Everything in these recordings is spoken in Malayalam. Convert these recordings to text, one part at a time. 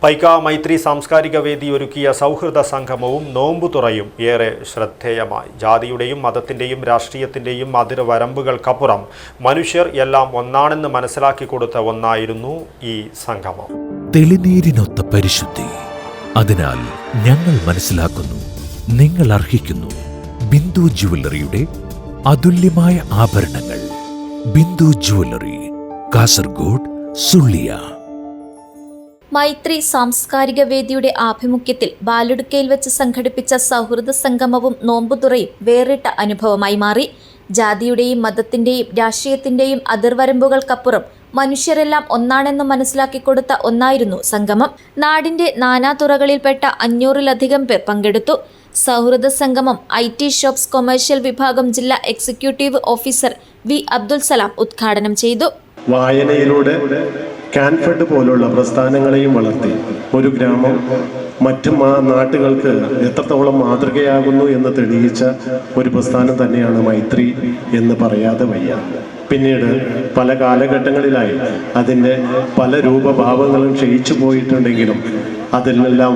പൈക്ക മൈത്രി സാംസ്കാരിക വേദി ഒരുക്കിയ സൗഹൃദ സംഗമവും നോമ്പുതുറയും ഏറെ ശ്രദ്ധേയമായി. ജാതിയുടെയും മതത്തിൻ്റെയും രാഷ്ട്രീയത്തിൻ്റെയും അതിർവരമ്പുകൾക്കപ്പുറം മനുഷ്യർ എല്ലാം ഒന്നാണെന്ന് മനസ്സിലാക്കി കൊടുത്ത ഒന്നായിരുന്നു ഈ സംഗമം. തെളിനീരിനൊത്ത പരിശുദ്ധി, അതിനാൽ ഞങ്ങൾ മനസ്സിലാക്കുന്നു, നിങ്ങൾ അർഹിക്കുന്നു. ബിന്ദു ജുവല്ലറിയുടെ അതുല്യമായ ആഭരണങ്ങൾ. ബിന്ദു ജുവല്ലറി, കാസർഗോഡ്, സുള്ളിയ. മൈത്രി സാംസ്കാരിക വേദിയുടെ ആഭിമുഖ്യത്തിൽ ബാലുടുക്കയിൽ വെച്ച് സംഘടിപ്പിച്ച സൗഹൃദ സംഗമവും നോമ്പുതുറയും വേറിട്ട അനുഭവമായി മാറി. ജാതിയുടെയും മതത്തിൻ്റെയും രാഷ്ട്രീയത്തിൻ്റെയും അതിർവരമ്പുകൾക്കപ്പുറം മനുഷ്യരെല്ലാം ഒന്നാണെന്ന് മനസ്സിലാക്കി കൊടുത്ത ഒന്നായിരുന്നു സംഗമം. നാടിന്റെ നാനാതുറകളിൽപ്പെട്ട 500-ലധികം പേർ പങ്കെടുത്തു. സൗഹൃദ സംഗമം IT ഷോപ്സ് കൊമേഴ്ഷ്യൽ വിഭാഗം ജില്ലാ executive officer V. Abdul Salam ഉദ്ഘാടനം ചെയ്തു. വായനയിലൂടെ കാൻഫെഡ് പോലുള്ള പ്രസ്ഥാനങ്ങളെയും വളർത്തി ഒരു ഗ്രാമം മറ്റു നാട്ടുകൾക്ക് എത്രത്തോളം മാതൃകയാകുന്നു എന്ന് തെളിയിച്ച ഒരു പ്രസ്ഥാനം തന്നെയാണ് മൈത്രി എന്ന് പറയാതെ വയ്യ. പിന്നീട് പല കാലഘട്ടങ്ങളിലായി അതിൻ്റെ പല രൂപഭാവങ്ങളും ക്ഷയിച്ചു പോയിട്ടുണ്ടെങ്കിലും അതിലെല്ലാം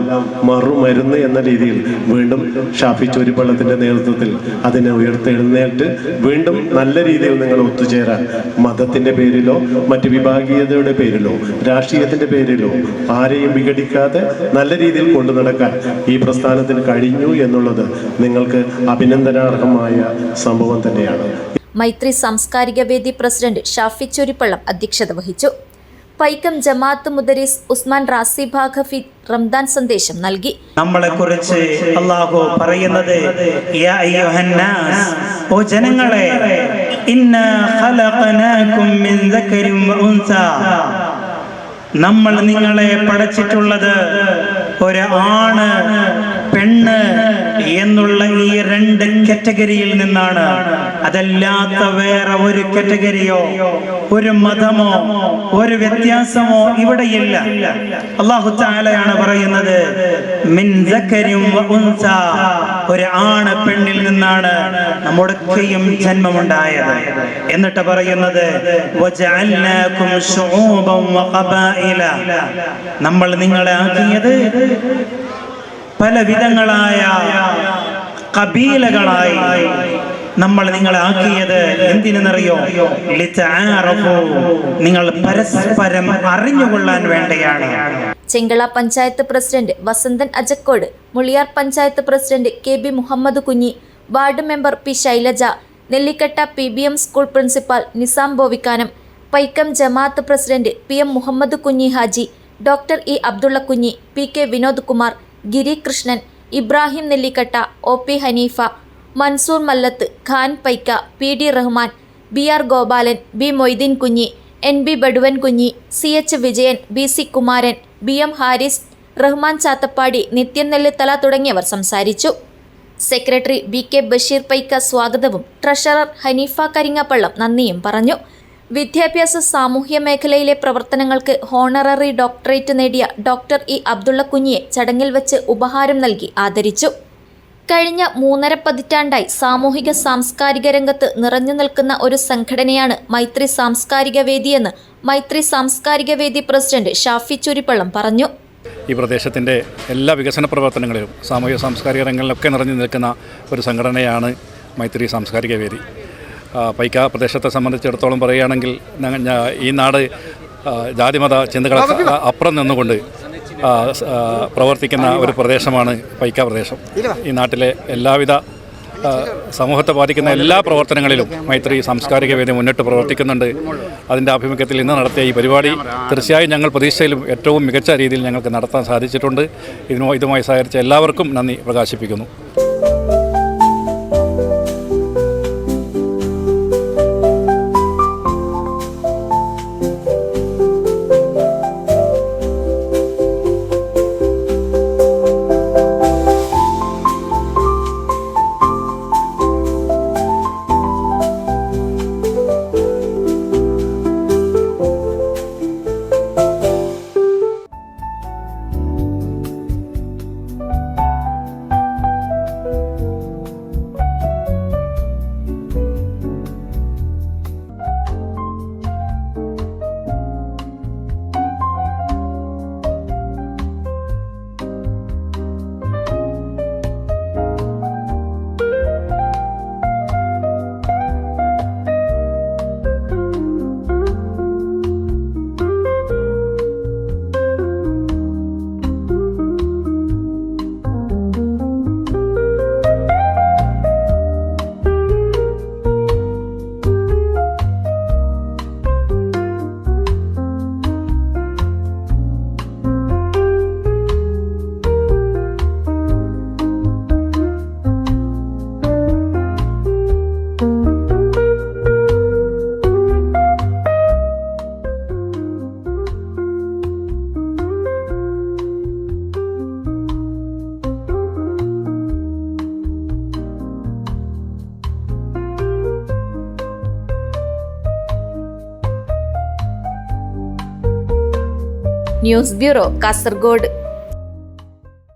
മറുമരുന്ന് എന്ന രീതിയിൽ വീണ്ടും ഷാഫി ചോരിപ്പള്ളത്തിൻ്റെ നേതൃത്വത്തിൽ അതിനെ ഉയർത്തെഴുന്നേറ്റ് വീണ്ടും നല്ല രീതിയിൽ നിങ്ങൾ ഒത്തുചേരാൻ, മതത്തിൻ്റെ പേരിലോ മറ്റ് വിഭാഗീയതയുടെ പേരിലോ രാഷ്ട്രീയത്തിൻ്റെ പേരിലോ ആരെയും വിഘടിക്കാതെ നല്ല രീതിയിൽ കൊണ്ടു നടക്കാൻ ഈ പ്രസ്ഥാനത്തിന് കഴിഞ്ഞു എന്നുള്ളത് നിങ്ങൾക്ക് അഭിനന്ദനാർഹമായ സംഭവം തന്നെയാണ്. മൈത്രി സാംസ്കാരിക വേദി പ്രസിഡന്റ് ഷാഫി ചോരിപ്പള്ളം അധ്യക്ഷത വഹിച്ചു. പൈക്കം ജമാഅത്ത് മുദരിസ് ഉസ്മാൻ റാസി ഭാഗഫി റംദാൻ സന്ദേശം നൽകി. നമ്മളെ കുറിച്ച് അല്ലാഹു പറയുന്നത്, യാ അയ്യുഹന്നാസ്, ഓ ജനങ്ങളെ, ഇന്നാ ഖലഖനാകും മിൻ ദക്കരിൻ വ ഉൻസ, നമ്മൾ നിങ്ങളെ പടച്ചിട്ടുള്ളത് ഒരു ആണ് പെണ്ണ് എന്നുള്ള ഈ 2 കാറ്റഗറിയിൽ നിന്നാണ്. അതല്ലാത്ത വേറെ ഒരു കാറ്റഗറിയോ ഒരു മതമോ ഒരു വ്യത്യാസമോ ഇവിടെയില്ല. അല്ലാഹു തആലയാണ് പറയുന്നത്, മിൻ ദക്കരിൻ വ ഉൻസ, ഒരു ആണ് പെണ്ണിൽ നിന്നാണ് നമ്മുടെയും ജന്മമുണ്ടായത്. എന്നിട്ട് പറയുന്നത്, വജഅൽനാകും ശുഊബൻ വ ഖബായില, നമ്മൾ നിങ്ങളെ ആക്കിയത് പല വിധങ്ങളായ കബീലകളായി നമ്മൾ നിങ്ങളെ ആക്കിയത് എന്തിനെന്നറിയോ? ലിതആറഫു, നിങ്ങൾ പരസ്പരം അറിഞ്ഞുകൊള്ളാൻ വേണ്ടിയാണ്. Chengala panchayat president Vasanthan Ajakkod, Muliyar panchayat president KB Muhammad Kunhi, ward member P. Shailaja, Nellikkatta PBM school principal Nizam Bovikkanam, Paikkam Jamaat president PM Muhammad Kunhi Haji, doctor E. Abdulla കുഞ്ഞി, PK വിനോദ് കുമാർ, ഗിരി Krishnan, Ibrahim Nellikatta, OP Haneefa, Mansoor Mallath, Khan Paika, PD Rahman, BR Gopalan, B. Moideen കുഞ്ഞി, NB ബഡുവൻ കുഞ്ഞി, CH Vijayan, BC Kumaran, BM Haris, Rahman ചാത്തപ്പാടി, നിത്യൻ നെല്ലിത്തല തുടങ്ങിയവർ സംസാരിച്ചു. സെക്രട്ടറി BK ബഷീർ പൈക്ക സ്വാഗതവും ട്രഷറർ ഹനീഫ കരിങ്ങപ്പള്ളം നന്ദിയും പറഞ്ഞു. വിദ്യാഭ്യാസ സാമൂഹ്യ മേഖലയിലെ പ്രവർത്തനങ്ങൾക്ക് ഹോണററി ഡോക്ടറേറ്റ് നേടിയ ഡോക്ടർ E. അബ്ദുള്ള കുഞ്ഞിയെ ചടങ്ങിൽ വെച്ച് ഉപഹാരം നൽകി ആദരിച്ചു. കഴിഞ്ഞ 3.5 പതിറ്റാണ്ടായി സാമൂഹിക സാംസ്കാരിക രംഗത്ത് നിറഞ്ഞു നിൽക്കുന്ന ഒരു സംഘടനയാണ് മൈത്രി സാംസ്കാരിക വേദിയെന്ന് മൈത്രി സാംസ്കാരിക വേദി പ്രസിഡന്റ് ഷാഫി ചോരിപ്പള്ളം പറഞ്ഞു. ഈ പ്രദേശത്തിൻ്റെ എല്ലാ വികസന പ്രവർത്തനങ്ങളിലും സാമൂഹിക സാംസ്കാരിക രംഗങ്ങളിലൊക്കെ നിറഞ്ഞു നിൽക്കുന്ന ഒരു സംഘടനയാണ് മൈത്രി സാംസ്കാരിക വേദി. പൈക്ക പ്രദേശത്തെ സംബന്ധിച്ചിടത്തോളം പറയുകയാണെങ്കിൽ ഈ നാട് ജാതിമത ചിന്തകൾ അപ്പുറം നിന്നുകൊണ്ട് പ്രവർത്തിക്കുന്ന ഒരു പ്രദേശമാണ് പൈക്ക പ്രദേശം. ഈ നാട്ടിലെ എല്ലാവിധ സമൂഹത്തെ ബാധിക്കുന്ന എല്ലാ പ്രവർത്തനങ്ങളിലും മൈത്രി സാംസ്കാരിക വേദി മുന്നിട്ട് പ്രവർത്തിക്കുന്നുണ്ട്. അതിൻ്റെ ആഭിമുഖ്യത്തിൽ ഇന്ന് നടത്തിയ ഈ പരിപാടി തീർച്ചയായും ഞങ്ങൾ പ്രതീക്ഷയിലും ഏറ്റവും മികച്ച രീതിയിൽ ഞങ്ങൾക്ക് നടത്താൻ സാധിച്ചിട്ടുണ്ട്. ഇതുമായി സഹകരിച്ച എല്ലാവർക്കും നന്ദി പ്രകാശിപ്പിക്കുന്നു. News bureau Kasaragod.